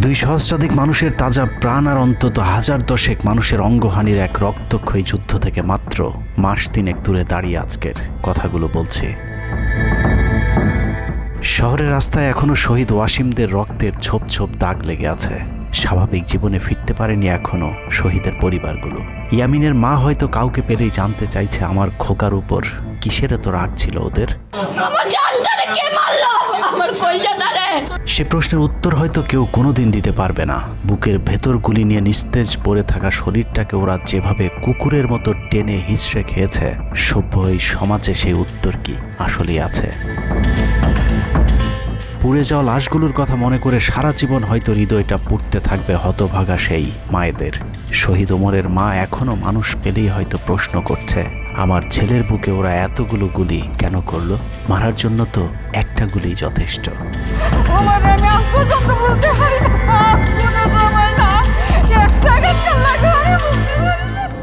দুই সহস্রাধিক মানুষের তাজা প্রাণ আর অন্তত হাজার দশেক মানুষের অঙ্গহানির এক রক্তক্ষয়ী যুদ্ধ থেকে মাত্র মাস তিনেক দূরে দাঁড়িয়ে আজকের কথাগুলো বলছি। শহরের রাস্তায় এখনো শহীদ ওয়াসিমদের রক্তের ছোপ ছোপ দাগ লেগে আছে। স্বাভাবিক জীবনে ফিরতে পারেনি এখনো শহীদের পরিবারগুলো। ইয়ামিনের মা হয়তো কাউকে পেলেই জানতে চাইছে আমার খোকার উপর কিসের এত রাগ ছিল ওদের। সে প্রশ্নের উত্তর হয়তো কেউ কোনোদিন দিতে পারবে না। বুকের ভেতর গুলি নিয়ে নিস্তেজ পড়ে থাকা শরীরটাকে ওরা যেভাবে কুকুরের মতো টেনে হিঁচড়ে খেয়েছে, সভ্য এই সমাজে সেই উত্তর কি আসলেই আছে? পুড়ে যাওয়া লাশগুলোর কথা মনে করে সারা জীবন হয়তো হৃদয়টা পুড়তে থাকবে হতভাগা সেই মায়েদের। শহীদ ওমরের মা এখনো মানুষ পেলেই হয়তো প্রশ্ন করছে, আমার ছেলের বুকে ওরা এতগুলো গুলি কেন করলো? মারার জন্য তো একটা গুলি যথেষ্ট।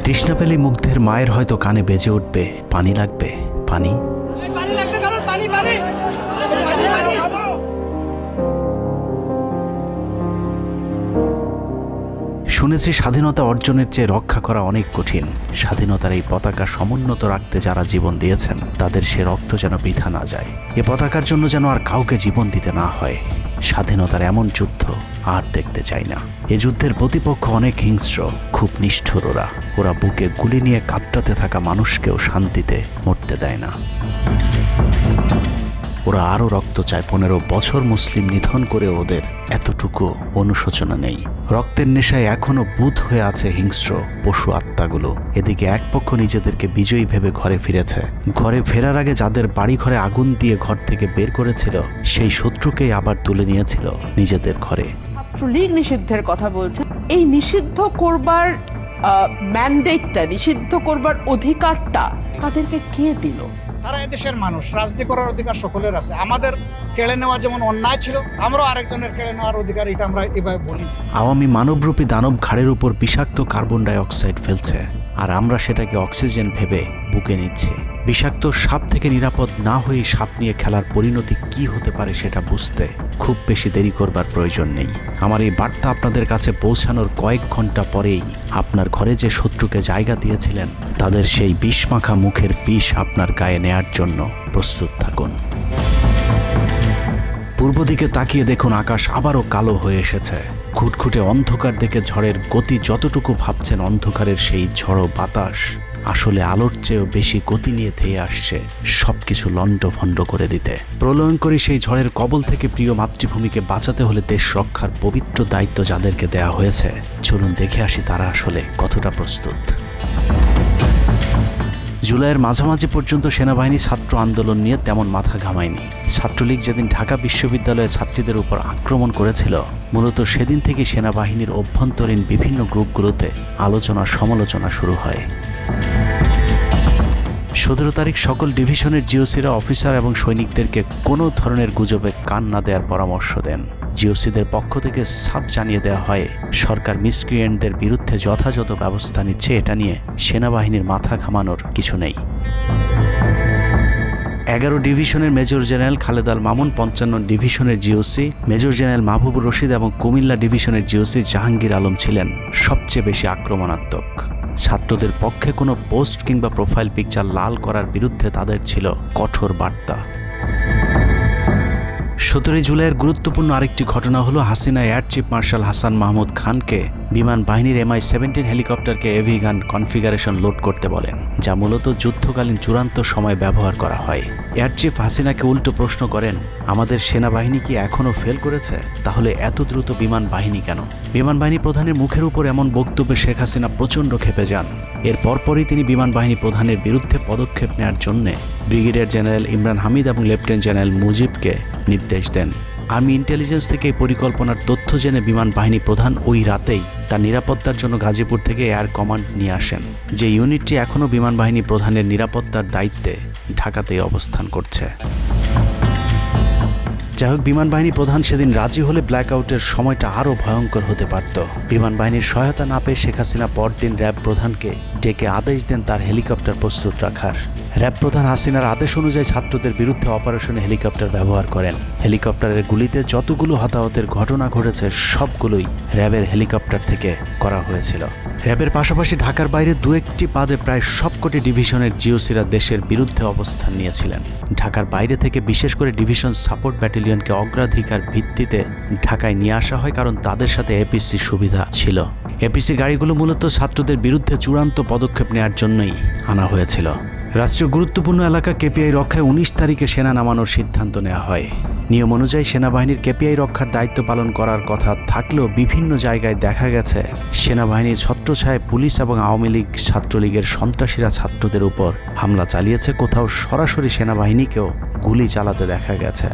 তৃষ্ণা পেলে মুগ্ধের মায়ের হয়তো কানে বেজে উঠবে, পানি লাগবে, পানি। শুনেছি স্বাধীনতা অর্জনের চেয়ে রক্ষা করা অনেক কঠিন। স্বাধীনতার এই পতাকা সমুন্নত রাখতে যারা জীবন দিয়েছেন তাদের সে রক্ত যেন বৃথা না যায়। এ পতাকার জন্য যেন আর কাউকে জীবন দিতে না হয়। স্বাধীনতার এমন যুদ্ধ আর দেখতে চাই না। এ যুদ্ধের প্রতিপক্ষ অনেক হিংস্র, খুব নিষ্ঠুর। ওরা বুকে গুলি নিয়ে কাতরাতে থাকা মানুষকেও শান্তিতে মরতে দেয় না। ওরা আরও রক্ত চায়। 15 বছর মুসলিম নিধন করে ওদের এতটুকু অনুশোচনা নেই। রক্তের নেশায় এখনো বুঁদ হয়ে আছে হিংস্র পশু আত্মাগুলো। এদিকে এক পক্ষ নিজেদেরকে বিজয়ী ভেবে ঘরে ফিরেছে। ঘরে ফেরার আগে যাদের বাড়ি ঘরে আগুন দিয়ে ঘর থেকে বের করেছিল, সেই শত্রুকেই আবার তুলে নিয়েছিল নিজেদের ঘরে। ছাত্রলীগ নিষিদ্ধের কথা বলছে। এই নিষিদ্ধ করবার ম্যান্ডেটটা, নিষিদ্ধ করবার অধিকারটা তাদেরকে কে দিল? তারা এদেশের মানুষ, রাজনীতি করার অধিকার সকলের আছে। আমাদের কেড়ে নেওয়া যেমন অন্যায় ছিল, আমরাও আরেকজনের কেড়ে নেওয়ার অধিকার, এটা আমরা এভাবে বলি। আওয়ামী মানবরূপী দানব ঘাড়ের উপর বিষাক্ত কার্বন ডাই অক্সাইড ফেলছে, আর আমরা সেটাকে অক্সিজেন ভেবে বুকে নিচ্ছি। বিষাক্ত সাপ থেকে নিরাপদ না হয়ে সাপ নিয়ে খেলার পরিণতি কি হতে পারে সেটা বুঝতে খুব বেশি দেরি করবার প্রয়োজন নেই। আমার এই বার্তা আপনাদের কাছে পৌঁছানোর কয়েক ঘন্টা পরেই আপনার ঘরে যে শত্রুকে জায়গা দিয়েছিলেন তাদের সেই বিষমাখা মুখের বিষ আপনার গায়ে নেয়ার জন্য প্রস্তুত থাকুন। পূর্ব দিকে তাকিয়ে দেখুন, আকাশ আবারও কালো হয়ে এসেছে। খুটখুটে অন্ধকার দেখে ঝড়ের গতি যতটুকু ভাবছেন, অন্ধকারের সেই ঝড়ো বাতাস আসলে আলোর চেয়েও বেশি গতি নিয়ে ধেয়ে আসছে সবকিছু লণ্ডভণ্ড করে দিতে। প্রলয়ঙ্করী সেই ঝড়ের কবল থেকে প্রিয় মাতৃভূমিকে বাঁচাতে হলে দেশ রক্ষার পবিত্র দায়িত্ব যাদেরকে দেয়া হয়েছে, চলুন দেখে আসি তারা আসলে কতটা প্রস্তুত। জুলাইয়ের মাঝামাঝি পর্যন্ত সেনাবাহিনী ছাত্র আন্দোলন নিয়ে তেমন মাথা ঘামায়নি। ছাত্রলীগ যেদিন ঢাকা বিশ্ববিদ্যালয়ে ছাত্রীদের উপর আক্রমণ করেছিল, মূলত সেদিন থেকে সেনাবাহিনীর অভ্যন্তরীণ বিভিন্ন গ্রুপগুলোতে আলোচনা সমালোচনা শুরু হয়। 17 তারিখ সকল ডিভিশনের জিওসিরা অফিসার এবং সৈনিকদেরকে কোনো ধরনের গুজবে কান না দেওয়ার পরামর্শ দেন। জিওসিদের পক্ষ থেকে সাফ জানিয়ে দেওয়া হয়, সরকার মিসক্রিয়েন্টদের বিরুদ্ধে যথাযথ ব্যবস্থা নিচ্ছে, এটা নিয়ে সেনাবাহিনীর মাথা ঘামানোর কিছু নেই। 11 ডিভিশনের মেজর জেনারেল খালেদ আল মামুন, 55 ডিভিশনের GOC major general Mahbubur Rashid এবং কুমিল্লা ডিভিশনের জিওসি জাহাঙ্গীর আলম ছিলেন সবচেয়ে বেশি আক্রমণাত্মক। ছাত্রদের পক্ষে কোনো পোস্ট কিংবা প্রোফাইল পিকচার লাল করার বিরুদ্ধে তাদের ছিল কঠোর বার্তা। 17 জুলাইয়ের গুরুত্বপূর্ণ আরেকটি ঘটনা হলো, Hasina air chief marshal Hasan Mahmud খানকে বিমান বাহিনীর MI-17 হেলিকপ্টারকে এভি গান কনফিগারেশন লোড করতে বলেন, যা মূলত যুদ্ধকালীন চূড়ান্ত সময় ব্যবহার করা হয়। এয়ার চিফ হাসিনাকে উল্টো প্রশ্ন করেন, আমাদের সেনাবাহিনী কি এখনও ফেল করেছে? তাহলে এত দ্রুত বিমান বাহিনী কেন? বিমান বাহিনী প্রধানের মুখের উপর এমন বক্তব্যে শেখ হাসিনা প্রচণ্ড ক্ষেপে যান। এর পরপরই তিনি বিমান বাহিনী প্রধানের বিরুদ্ধে পদক্ষেপ নেওয়ার জন্য ব্রিগেডিয়ার জেনারেল ইমরান হামিদ এবং লেফটেন্যান্ট জেনারেল মুজিবকে নির্দেশ দেন। আর্মি ইন্টেলিজেন্স থেকে এই পরিকল্পনার তথ্য জেনে বিমান বাহিনী প্রধান ওই রাতেই তার নিরাপত্তার জন্য গাজীপুর থেকে এয়ার কমান্ড নিয়ে আসেন, যে ইউনিটটি এখনও বিমান বাহিনী প্রধানের নিরাপত্তার দায়িত্বে ঢাকাতেই অবস্থান করছে। যাই হোক, বিমান বাহিনী প্রধান সেদিন রাজি হলে ব্ল্যাকআউটের সময়টা আরও ভয়ঙ্কর হতে পারত। বিমান বাহিনীর সহায়তা না পেয়ে শেখ হাসিনা পরদিন র্যাব প্রধানকে ডেকে আদেশ দেন তার হেলিকপ্টার প্রস্তুত রাখার। র্যাব প্রধান হাসিনার আদেশ অনুযায়ী ছাত্রদের বিরুদ্ধে অপারেশনে হেলিকপ্টার ব্যবহার করেন। হেলিকপ্টারের গুলিতে যতগুলো হতাহতের ঘটনা ঘটেছে সবগুলোই র্যাবের হেলিকপ্টার থেকে করা হয়েছিল। র্যাবের পাশাপাশি ঢাকার বাইরে দু একটি পাদে প্রায় সবকটি ডিভিশনের জিওসিরা দেশের বিরুদ্ধে অবস্থান নিয়েছিলেন। ঢাকার বাইরে থেকে বিশেষ করে ডিভিশন সাপোর্ট ব্যাটালিয়নকে অগ্রাধিকার ভিত্তিতে ঢাকায় নিয়ে আসা হয়, কারণ তাদের সাথে এপিসি সুবিধা ছিল। এপিসি গাড়িগুলো মূলত ছাত্রদের বিরুদ্ধে চূড়ান্ত পদক্ষেপ নেওয়ার জন্যই আনা হয়েছিল। রাষ্ট্রীয় গুরুত্বপূর্ণ এলাকা কেপিআই রক্ষায় 19 তারিখে সেনা নামানোর সিদ্ধান্ত নেওয়া হয়। নিয়ম অনুযায়ী সেনাবাহিনীর কেপিআই রক্ষার দায়িত্ব পালন করার কথা থাকলেও বিভিন্ন জায়গায় দেখা গেছে সেনাবাহিনীর ছত্রছায়ায় পুলিশ এবং আওয়ামী লীগ ছাত্রলীগের সন্ত্রাসীরা ছাত্রদের উপর হামলা চালিয়েছে। কোথাও সরাসরি সেনাবাহিনীকেও গুলি চালাতে দেখা গেছে।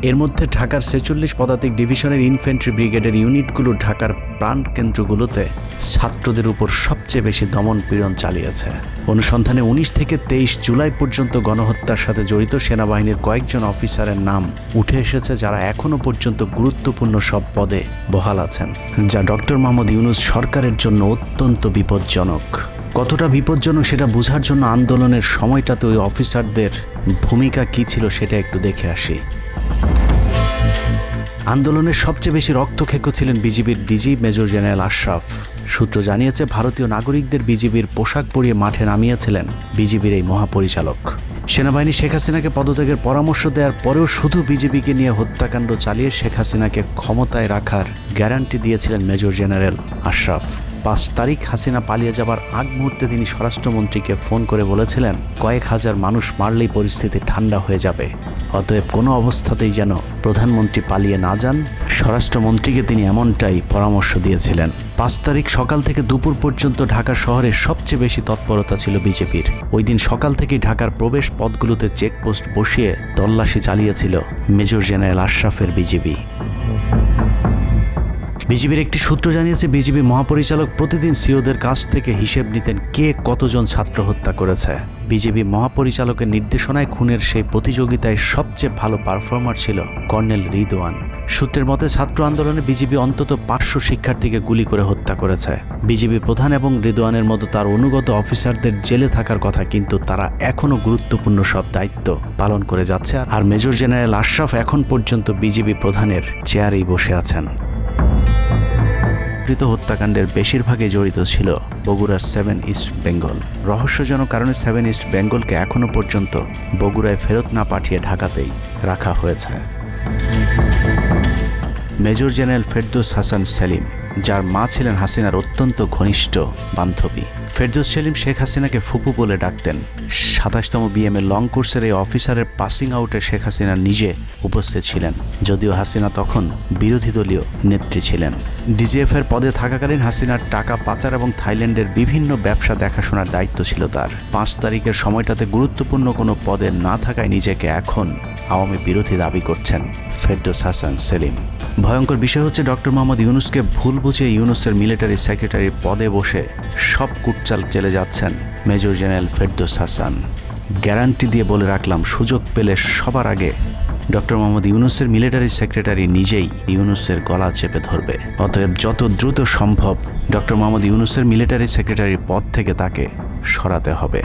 এর মধ্যে ঢাকার 46 পদাতিক ডিভিশনের ইনফ্যান্ট্রি ব্রিগেডের ইউনিটগুলো ঢাকার প্রাণকেন্দ্রগুলোতে ছাত্রদের উপর সবচেয়ে বেশি দমন পীড়ন চালিয়েছে। অনুসন্ধানে 19 থেকে 23 জুলাই পর্যন্ত গণহত্যার সাথে জড়িত সেনাবাহিনীর কয়েকজন অফিসারের নাম উঠে এসেছে, যারা এখনও পর্যন্ত গুরুত্বপূর্ণ সব পদে বহাল আছেন, যা ডক্টর মোহাম্মদ ইউনূস সরকারের জন্য অত্যন্ত বিপজ্জনক। কতটা বিপজ্জনক সেটা বোঝার জন্য আন্দোলনের সময়টাতে ওই অফিসারদের ভূমিকা কী ছিল সেটা একটু দেখে আসি। আন্দোলনের সবচেয়ে বেশি রক্তক্ষেকো ছিলেন বিজিবির ডিজি মেজর জেনারেল আশরাফ। সূত্র জানিয়েছে ভারতীয় নাগরিকদের বিজিবির পোশাক পরিয়ে মাঠে নামিয়েছিলেন বিজিবির এই মহাপরিচালক। সেনাবাহিনী শেখ হাসিনাকে পদত্যাগের পরামর্শ দেওয়ার পরেও শুধু বিজিবিকে নিয়ে হত্যাকাণ্ড চালিয়ে শেখ হাসিনাকে ক্ষমতায় রাখার গ্যারান্টি দিয়েছিলেন মেজর জেনারেল আশরাফ। 5 তারিখ হাসিনা পালিয়ে যাবার আগ মুহূর্তে তিনি স্বরাষ্ট্রমন্ত্রীকে ফোন করে বলেছিলেন, কয়েক হাজার মানুষ মারলেই পরিস্থিতি ঠান্ডা হয়ে যাবে, অতএব কোনো অবস্থাতেই যেন প্রধানমন্ত্রী পালিয়ে না যান। স্বরাষ্ট্রমন্ত্রীকে তিনি এমনটাই পরামর্শ দিয়েছিলেন। 5 তারিখ সকাল থেকে দুপুর পর্যন্ত ঢাকা শহরে সবচেয়ে বেশি তৎপরতা ছিল বিজেপির। ওই দিন সকাল থেকেই ঢাকার প্রবেশ পথগুলোতে চেকপোস্ট বসিয়ে তল্লাশি চালিয়েছিল মেজর জেনারেল আশরাফের বিজিবি। বিজিবির একটি সূত্র জানিয়েছে বিজিবি মহাপরিচালক প্রতিদিন সিওদের কাছ থেকে হিসেব নিতেন কে কতজন ছাত্র হত্যা করেছে। বিজিবি মহাপরিচালকের নির্দেশনায় খুনের সেই প্রতিযোগিতায় সবচেয়ে ভালো পারফর্মার ছিল কর্নেল রিদওয়ান। সূত্রের মতে ছাত্র আন্দোলনে বিজিবি অন্তত 500 শিক্ষার্থীকে গুলি করে হত্যা করেছে। বিজিবি প্রধান এবং রিদওয়ানের মতো তার অনুগত অফিসারদের জেলে থাকার কথা, কিন্তু তারা এখনও গুরুত্বপূর্ণ সব দায়িত্ব পালন করে যাচ্ছে। আর মেজর জেনারেল আশরাফ এখন পর্যন্ত বিজিবি প্রধানের চেয়ারেই বসে আছেন। হত্যাকাণ্ডের বেশিরভাগই জড়িত ছিল বগুড়ার 7 ইস্ট বেঙ্গল। রহস্যজনক কারণে 7 ইস্ট বেঙ্গলকে এখনও পর্যন্ত বগুড়ায় ফেরত না পাঠিয়ে ঢাকাতেই রাখা হয়েছে। মেজর জেনারেল ফেরদৌস হাসান সেলিম, যার মা ছিলেন হাসিনার অত্যন্ত ঘনিষ্ঠ বান্ধবী। ফেরদৌস সেলিম শেখ হাসিনাকে ফুপু বলে ডাকতেন। 27তম বিএমএ লং কোর্সের এই অফিসারের পাসিং আউটে শেখ হাসিনা নিজে উপস্থিত ছিলেন, যদিও হাসিনা তখন বিরোধী দলীয় নেত্রী ছিলেন। ডিজিএফের পদে থাকাকালীন হাসিনার টাকা পাচার এবং থাইল্যান্ডের বিভিন্ন ব্যবসা দেখাশোনার দায়িত্ব ছিল তার। 5 তারিখের সময়টাতে গুরুত্বপূর্ণ কোনো পদে না থাকায় নিজেকে এখন আওয়ামী বিরোধী দাবি করছেন ফেরদৌস হাসান সেলিম। ভয়ঙ্কর বিষয় হচ্ছে ডক্টর মোহাম্মদ ইউনূসকে ভুল বুঝে ইউনূসের মিলিটারি সেক্রেটারির পদে বসে সব কুটচাল চলে যাচ্ছেন major general Ferdous Hasan. Guarantee দিয়ে বলে রাখলাম, সুযোগ পেলে সবার আগে ডক্টর মোহাম্মদ ইউনূসের মিলিটারি সেক্রেটারি নিজেই ইউনূসের গলা চেপে ধরবে। অতএব যত দ্রুত সম্ভব ডক্টর মোহাম্মদ ইউনূসের মিলিটারি সেক্রেটারির পদ থেকে তাকে সরাতে হবে।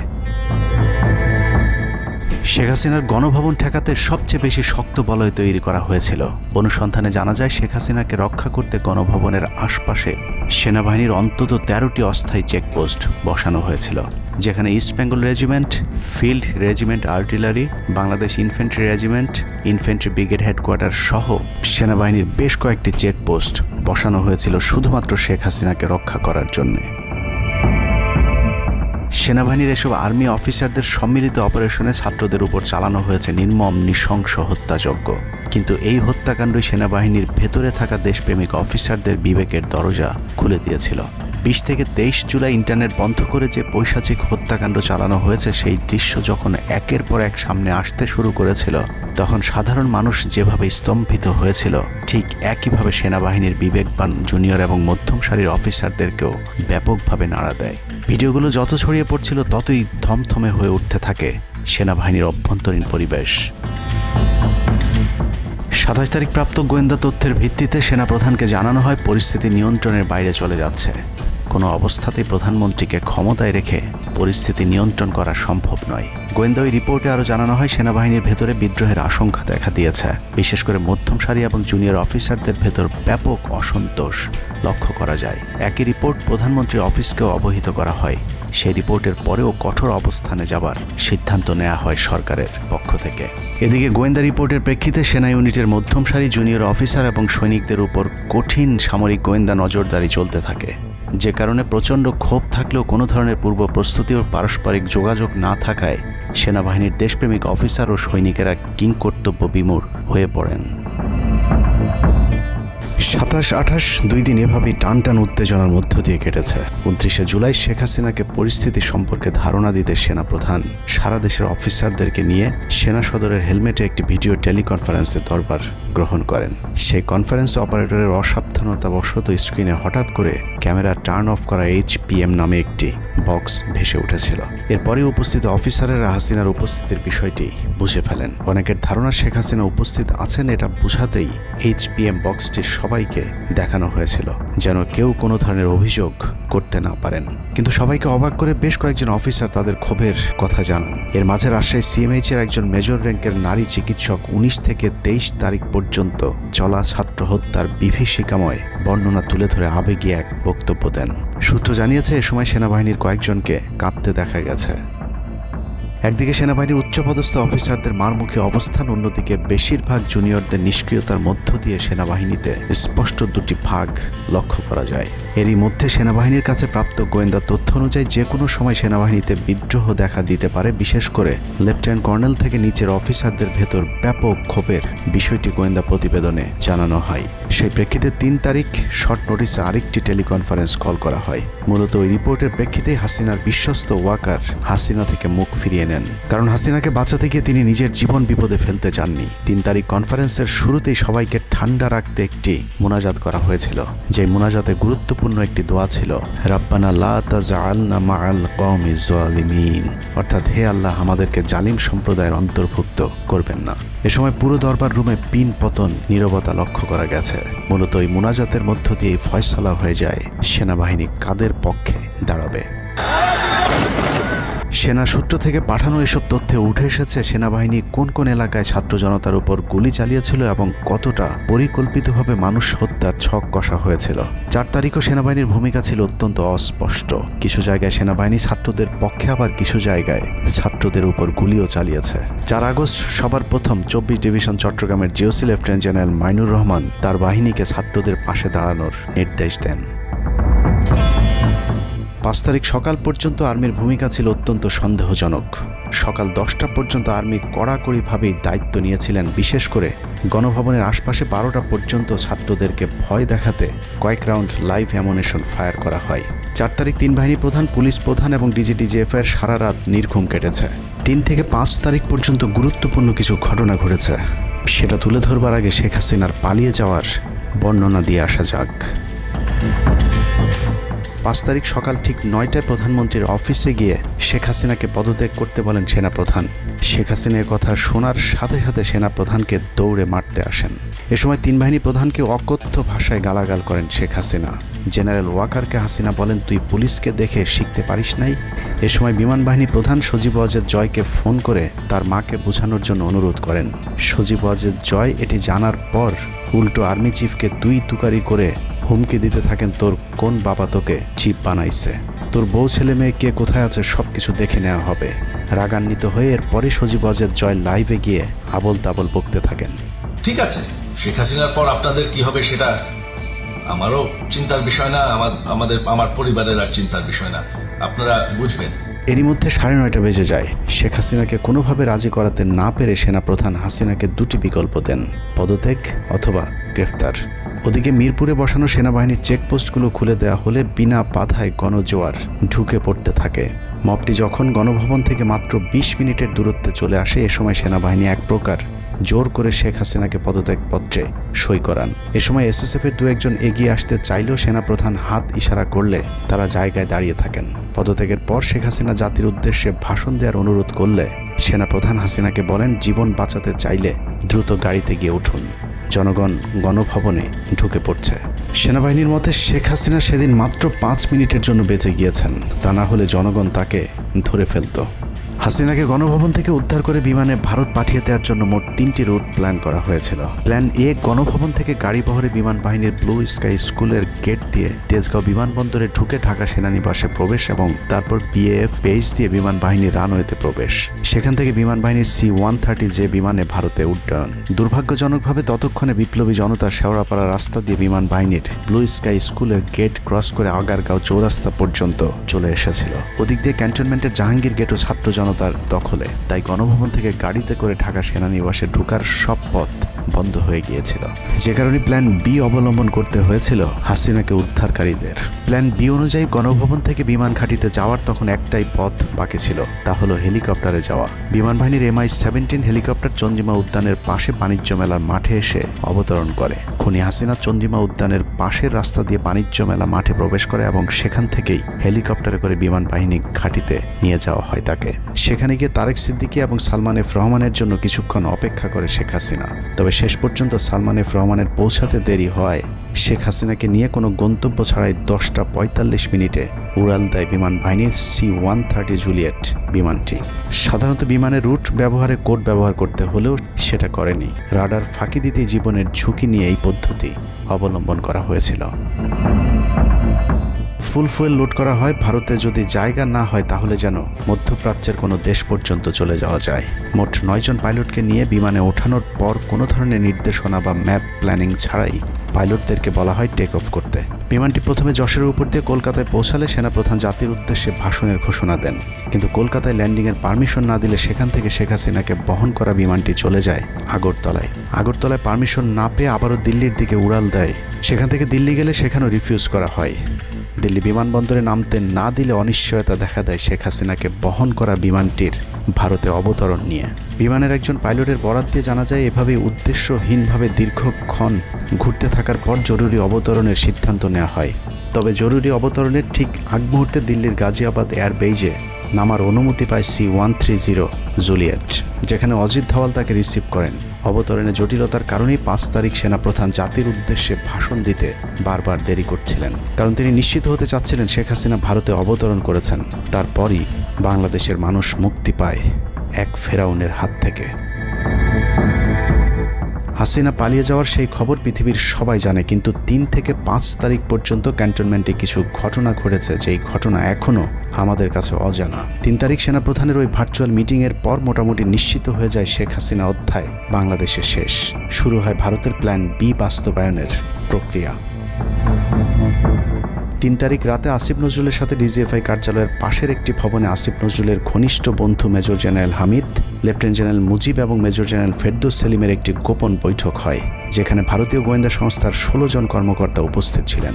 শেখ হাসিনার গণভবন ঠেকাতে সবচেয়ে বেশি শক্ত বলয় তৈরি করা হয়েছিল। অনুসন্ধানে জানা যায় শেখ হাসিনাকে রক্ষা করতে গণভবনের আশপাশে সেনাবাহিনীর অন্তত 13টি অস্থায়ী চেকপোস্ট বসানো হয়েছিল, যেখানে east Bengal regiment, field regiment artillery, Bangladesh infantry regiment, infantry brigade headquarter সহ সেনাবাহিনীর বেশ কয়েকটি চেকপোস্ট বসানো হয়েছিল শুধুমাত্র শেখ হাসিনাকে রক্ষা করার জন্যে। সেনাবাহিনীর এসব আর্মি অফিসারদের সম্মিলিত অপারেশনে ছাত্রদের উপর চালানো হয়েছে নির্মম নৃশংস হত্যাযজ্ঞ। কিন্তু এই হত্যাকাণ্ডই সেনাবাহিনীর ভেতরে থাকা দেশপ্রেমিক অফিসারদের বিবেকের দরজা খুলে দিয়েছিল। 20 থেকে 23 জুলাই ইন্টারনেট বন্ধ করে যে পৈশাচিক হত্যাকাণ্ড চালানো হয়েছে, সেই দৃশ্য যখন একের পর এক সামনে আসতে শুরু করেছিল, তখন সাধারণ মানুষ যেভাবে স্তম্ভিত হয়েছিল, ঠিক একইভাবে সেনাবাহিনীর বিবেকবান জুনিয়র এবং মধ্যম সারির অফিসারদেরকেও ব্যাপকভাবে নাড়া দেয়। ভিডিওগুলো যত ছড়িয়ে পড়ছিল ততই থমথমে হয়ে উঠতে থাকে সেনাবাহিনীর অভ্যন্তরীণ পরিবেশ। 27 তারিখ প্রাপ্ত গোয়েন্দা তথ্যের ভিত্তিতে সেনাপ্রধানকে জানানো হয় পরিস্থিতি নিয়ন্ত্রণের বাইরে চলে যাচ্ছে। কোনো অবস্থাতেই প্রধানমন্ত্রীকে ক্ষমতায় রেখে পরিস্থিতি নিয়ন্ত্রণ করা সম্ভব নয়। গোয়েন্দা ওই রিপোর্টে আরও জানানো হয় সেনাবাহিনীর ভেতরে বিদ্রোহের আশঙ্কা দেখা দিয়েছে। বিশেষ করে মধ্যম সারি এবং জুনিয়র অফিসারদের ভেতর ব্যাপক অসন্তোষ লক্ষ্য করা যায়। একই রিপোর্ট প্রধানমন্ত্রীর অফিসকেও অবহিত করা হয়। সেই রিপোর্টের পরেও কঠোর অবস্থানে যাবার সিদ্ধান্ত নেওয়া হয় সরকারের পক্ষ থেকে। এদিকে গোয়েন্দা রিপোর্টের প্রেক্ষিতে সেনা ইউনিটের মধ্যম সারি জুনিয়র অফিসার এবং সৈনিকদের উপর কঠিন সামরিক গোয়েন্দা নজরদারি চলতে থাকে, যে কারণে প্রচণ্ড ক্ষোভ থাকলেও কোনো ধরনের পূর্ব প্রস্তুতি ও পারস্পরিক যোগাযোগ না থাকায় সেনাবাহিনীর দেশপ্রেমিক অফিসার ও সৈনিকেরা কিংকর্তব্য বিমূঢ় হয়ে পড়েন। 27-28 দুই দিন এভাবেই টান উত্তেজনার মধ্য দিয়ে কেটেছে। 29শে জুলাই শেখ হাসিনাকে পরিস্থিতি সম্পর্কে ধারণা দিতে সেনাপ্রধান সারা দেশের অফিসারদেরকে নিয়ে সেনা সদরের হেলমেটে একটি ভিডিও টেলিকনফারেন্সে দরবার গ্রহণ করেন। সেই কনফারেন্সে অপারেটরের অসাবধানতাবশত স্ক্রিনে হঠাৎ করে ক্যামেরা টার্ন অফ করা HPM নামে একটি বক্স ভেসে উঠেছিল। এরপরে উপস্থিত অফিসারেরা হাসিনার উপস্থিতির বিষয়টি বুঝে ফেলেন। অনেকের ধারণা শেখ হাসিনা উপস্থিত আছেন এটা বোঝাতেই HPM বক্সটি সবাইকে দেখানো হয়েছিল, যেন কেউ কোনো ধরনের অভিযোগ করতে না পারেন। কিন্তু সবাইকে অবাক করে বেশ কয়েকজন অফিসার তাদের ক্ষোভের কথা জানান। এর মাঝে রাজশাহী CMH এর একজন মেজর র্যাঙ্কের নারী চিকিৎসক 19 থেকে 23 তারিখ পর্যন্ত চলা ছাত্র হত্যার বিভীষিকাময় বর্ণনা তুলে ধরে আবেগী এক বক্তব্য দেন। সূত্র জানিয়েছে এ সময় সেনাবাহিনীর কয়েকজনকে কাঁদতে দেখা গেছে। একদিকে সেনাবাহিনীর উচ্চপদস্থ অফিসারদের মারমুখী অবস্থান, অন্যদিকে বেশিরভাগ জুনিয়রদের নিষ্ক্রিয়তার মধ্য দিয়ে সেনাবাহিনীতে স্পষ্ট দুটি ভাগ লক্ষ্য করা যায়। এরই মধ্যে সেনাবাহিনীর কাছে প্রাপ্ত গোয়েন্দা তথ্য অনুযায়ী যে কোনো সময় সেনাবাহিনীতে বিদ্রোহ দেখা দিতে পারে। বিশেষ করে লেফটেন্যান্ট কর্নেল থেকে নিচের অফিসারদের ভেতর ব্যাপক ক্ষোভের বিষয়টি গোয়েন্দা প্রতিবেদনে জানানো হয়। সেই প্রেক্ষিতে 3 তারিখ শর্ট নোটিসে আরেকটি টেলিকনফারেন্স কল করা হয়। মূলত ওই রিপোর্টের প্রেক্ষিতে হাসিনার বিশ্বস্ত ওয়াকার হাসিনা থেকে মুখ ফিরিয়ে নেন, কারণ হাসিনাকে বাঁচাতে গিয়ে তিনি নিজের জীবন বিপদে ফেলতে চাননি। 3 তারিখ কনফারেন্সের শুরুতেই সবাইকে ঠান্ডা রাখতে একটি মোনাজাত করা হয়েছিল। যে মোনাজাতে গুরুত্বপূর্ণ একটি দোয়া ছিল রাব্বানা লা তাজআলনা মাআল কওমিজ জালিমিন, অর্থাৎ হে আল্লাহ আমাদেরকে জালিম সম্প্রদায়ের অন্তর্ভুক্ত করবেন না। এ সময় পুরো দরবার রুমে পিন পতন নীরবতা লক্ষ্য করা গেছে। মূলত এই মোনাজাতের মধ্য দিয়ে ফয়সালা হয়ে যায় সেনাবাহিনী কাদের পক্ষে দাঁড়াবে। সেনা সূত্র থেকে পাঠানো এসব তথ্যে উঠে এসেছে সেনাবাহিনী কোন কোন এলাকায় ছাত্র জনতার উপর গুলি চালিয়েছিল এবং কতটা পরিকল্পিতভাবে মানুষ হত্যার ছক কষা হয়েছিল। 4 তারিখও সেনাবাহিনীর ভূমিকা ছিল অত্যন্ত অস্পষ্ট। কিছু জায়গায় সেনাবাহিনী ছাত্রদের পক্ষে, আবার কিছু জায়গায় ছাত্রদের উপর গুলিও চালিয়েছে। 4 আগস্ট সবার প্রথম 24 ডিভিশন চট্টগ্রামের GOC lieutenant general Mainur Rahman তার বাহিনীকে ছাত্রদের পাশে দাঁড়ানোর নির্দেশ দেন। 5 তারিখ সকাল পর্যন্ত আর্মির ভূমিকা ছিল অত্যন্ত সন্দেহজনক। সকাল 10টা পর্যন্ত আর্মি কড়াকড়িভাবেই দায়িত্ব নিয়েছিলেন। বিশেষ করে গণভবনের আশপাশে 12টা পর্যন্ত ছাত্রদেরকে ভয় দেখাতে কয়েক রাউন্ড লাইভ অ্যামুনেশন ফায়ার করা হয়। 4 তারিখ 3 বাহিনী প্রধান, পুলিশ প্রধান এবং DGDGF-এর সারা রাত নির্ঘুম কেটেছে। 3 থেকে 5 তারিখ পর্যন্ত গুরুত্বপূর্ণ কিছু ঘটনা ঘটেছে, সেটা তুলে ধরবার আগে শেখ হাসিনার পালিয়ে যাওয়ার বর্ণনা দিয়ে আসা যাক। 5 তারিখ সকাল ঠিক 9টায় প্রধানমন্ত্রীর অফিসে গিয়ে শেখ হাসিনাকে পদত্যাগ করতে বলেন সেনাপ্রধান। শেখ হাসিনার কথা শোনার সাথে সাথে সেনাপ্রধানকে দৌড়ে মারতে আসেন। এ সময় 3 বাহিনী প্রধানকে অকথ্য ভাষায় গালাগাল করেন শেখ হাসিনা। জেনারেল ওয়াকারকে হাসিনা বলেন, তুই পুলিশকে দেখে শিখতে পারিস নাই? এ সময় বিমান বাহিনী প্রধান সজীব ওয়াজেদ জয়কে ফোন করে তার মাকে বোঝানোর জন্য অনুরোধ করেন। সজীব ওয়াজেদ জয় এটি জানার পর উল্টো আর্মি চিফকে তুই তুকারি করে হুমকি দিতে থাকেন, তোর কোন বাবা তোকে চিফ বানাইছে, তোর বউ ছেলে মেয়ে কে কোথায় আছে সব কিছু দেখে নেওয়া হবে। রাগান্বিত হয়ে এরপরে সজীব ওয়াজেদ জয় লাইভে গিয়ে আবল তাবল বকতে থাকেন। ঠিক আছে, শেখ হাসিনার পর আপনাদের কি হবে সেটা আমারও চিন্তার বিষয় না, আমার পরিবারের আর চিন্তার বিষয় না, আপনারা বুঝবেন। এরই মধ্যে 9:30 বেজে যায়। শেখ হাসিনাকে কোনোভাবে রাজি করাতে না পেরে সেনাপ্রধান হাসিনাকে 2টি বিকল্প দেন, পদত্যাগ অথবা গ্রেফতার। ওদিকে মিরপুরে বসানো সেনাবাহিনীর চেকপোস্টগুলো খুলে দেওয়া হলে বিনা বাধায় গণজোয়ার ঢুকে পড়তে থাকে। মবটি যখন গণভবন থেকে মাত্র 20 মিনিটের দূরত্বে চলে আসে, এ সময় সেনাবাহিনী এক প্রকার জোর করে শেখ হাসিনাকে পদত্যাগপত্রে সই করান। এ সময় SSF-এর 2-1 এগিয়ে আসতে চাইলেও সেনাপ্রধান হাত ইশারা করলে তারা জায়গায় দাঁড়িয়ে থাকেন। পদত্যাগের পর শেখ হাসিনা জাতির উদ্দেশ্যে ভাষণ দেওয়ার অনুরোধ করলে সেনাপ্রধান হাসিনাকে বলেন, জীবন বাঁচাতে চাইলে দ্রুত গাড়িতে গিয়ে উঠুন, জনগণ গণভবনে ঢুকে পড়ছে। সেনাবাহিনীর মতে শেখ হাসিনা সেদিন মাত্র 5 মিনিটের জন্য বেঁচে গিয়েছেন, তা না হলে জনগণ তাকে ধরে ফেলত। হাসিনাকে গণভবন থেকে উদ্ধার করে বিমানে ভারত পাঠিয়ে দেওয়ার জন্য মোট 3টি রুট প্ল্যান করা হয়েছিল। প্ল্যান এ, গণভবন থেকে গাড়ি বহরে বিমান বাহিনীর ব্লু স্কাই স্কুলের গেট দিয়ে তেজগাঁও বিমানবন্দরে ঢুকে ঢাকা সেনানিবাসে প্রবেশ এবং তারপর বিএএফ বেস দিয়ে বিমান বাহিনীর রানওয়েতে প্রবেশ। সেখান থেকে বিমান বাহিনীর C-130 যে বিমানে ভারতে উড্ডয়ন। দুর্ভাগ্যজনকভাবে ততক্ষণে বিপ্লবী জনতা শেওড়াপাড়া রাস্তা দিয়ে বিমান বাহিনীর ব্লু স্কাই স্কুলের গেট ক্রস করে আগারগাঁও চৌরাস্তা পর্যন্ত চলে এসেছিল। ওদিক দিয়ে ক্যান্টনমেন্টের জাহাঙ্গীর গেটও ছাত্র জনতার দখলে, তাই গণভবন থেকে গাড়িতে করে ঢাকা সেনানিবাসে ঢোকার সব পথ বন্ধ হয়ে গিয়েছিল, যে কারণে প্ল্যান বি অবলম্বন করতে হয়েছিল হাসিনাকে উদ্ধারকারীদের। প্ল্যান বি অনুযায়ী গণভবন থেকে বিমান ঘাঁটিতে যাওয়ার তখন একটাই পথ বাকি ছিল, তা হলো হেলিকপ্টারে যাওয়া। বিমান বাহিনীর MI-17 হেলিকপ্টার চন্দ্রিমা উদ্যানের পাশে বাণিজ্য মেলার মাঠে এসে অবতরণ করে। খুনি হাসিনা চন্দ্রিমা উদ্যানের পাশের রাস্তা দিয়ে বাণিজ্য মেলা মাঠে প্রবেশ করে এবং সেখান থেকেই হেলিকপ্টারে করে বিমান বাহিনী ঘাঁটিতে নিয়ে যাওয়া হয় তাকে। সেখানে গিয়ে তারেক সিদ্দিকী এবং সালমান এফ রহমানের জন্য কিছুক্ষণ অপেক্ষা করে শেখ হাসিনা। তবে শেষ পর্যন্ত সালমান এফ রহমানের পৌঁছাতে দেরি হয় শেখ হাসিনাকে নিয়ে কোনো গন্তব্য ছাড়াই 10টা 45 মিনিটে উড়াল দেয় বিমান বাহিনীর C-130 জুলিয়েট বিমানটি। সাধারণত বিমানের রুট ব্যবহারে কোড ব্যবহার করতে হলেও সেটা করেনি। রাডার ফাঁকি দিতে জীবনের ঝুঁকি নিয়ে এই পদ্ধতি অবলম্বন করা হয়েছিল। ফুল ফুয়েল লোড করা হয়। ভারতে যদি জায়গা না হয় তাহলে যেন মধ্যপ্রাচ্যের কোনো দেশ পর্যন্ত চলে যাওয়া যায়। মোট 9 জন পাইলটকে নিয়ে বিমানে ওঠানোর পর কোনো ধরনের নির্দেশনা বা ম্যাপ প্ল্যানিং ছাড়াই পাইলটদেরকে বলা হয় টেক অফ করতে। বিমানটি প্রথমে যশোরের উপর দিয়ে কলকাতায় পৌঁছালে সেনাপ্রধান জাতির উদ্দেশ্যে ভাষণের ঘোষণা দেন, কিন্তু কলকাতায় ল্যান্ডিংয়ের পারমিশন না দিলে সেখান থেকে শেখ হাসিনাকে বহন করা বিমানটি চলে যায় আগরতলায়। আগরতলায় পারমিশন না পেয়ে আবারও দিল্লির দিকে উড়াল দেয়। সেখান থেকে দিল্লি গেলে সেখানেও রিফিউজ করা হয়। দিল্লি বিমানবন্দরে নামতে না দিলে অনিশ্চয়তা দেখা দেয় শেখ হাসিনাকে বহন করা বিমানটির ভারতে অবতরণ নিয়ে। বিমানের একজন পাইলটের বরাত দিয়ে জানা যায় এভাবে উদ্দেশ্যহীনভাবে দীর্ঘক্ষণ ঘুরতে থাকার পর জরুরি অবতরণের সিদ্ধান্ত নেওয়া হয়। তবে জরুরি অবতরণের ঠিক আগ মুহূর্তে দিল্লির গাজিয়াবাদ এয়ারবেজে নামার অনুমতি পায় C-130 জুলিয়েট, যেখানে অজিত ধাওয়াল তাকে রিসিভ করেন। অবতরণে জটিলতার কারণেই 5 তারিখ সেনাপ্রধান জাতির উদ্দেশ্যে ভাষণ দিতে বারবার দেরি করছিলেন, কারণ তিনি নিশ্চিত হতে চাচ্ছিলেন শেখ হাসিনা ভারতে অবতরণ করেছেন। তারপরই বাংলাদেশের মানুষ মুক্তি পায় এক ফেরাউনের হাত থেকে। হাসিনা পালিয়ে যাওয়ার সেই খবর পৃথিবীর সবাই জানে, কিন্তু 3 থেকে 5 তারিখ পর্যন্ত ক্যান্টনমেন্টে কিছু ঘটনা ঘটেছে যেই ঘটনা এখনও আমাদের কাছে অজানা। 3 তারিখ সেনাপ্রধানের ওই ভার্চুয়াল মিটিংয়ের পর মোটামুটি নিশ্চিত হয়ে যায় শেখ হাসিনা অধ্যায় বাংলাদেশের শেষ। শুরু হয় ভারতের প্ল্যান বি বাস্তবায়নের প্রক্রিয়া। 3 তারিখ রাতে আসিফ নজরুলের সাথে ডিজিএফআই কার্যালয়ের পাশের একটি ভবনে আসিফ নজরুলের ঘনিষ্ঠ বন্ধু major general Hamid, lieutenant general Mujib এবং মেজর জেনারেল ফেরদৌস সেলিমের একটি গোপন বৈঠক হয়, যেখানে ভারতীয় গোয়েন্দা সংস্থার 16 জন কর্মকর্তা উপস্থিত ছিলেন।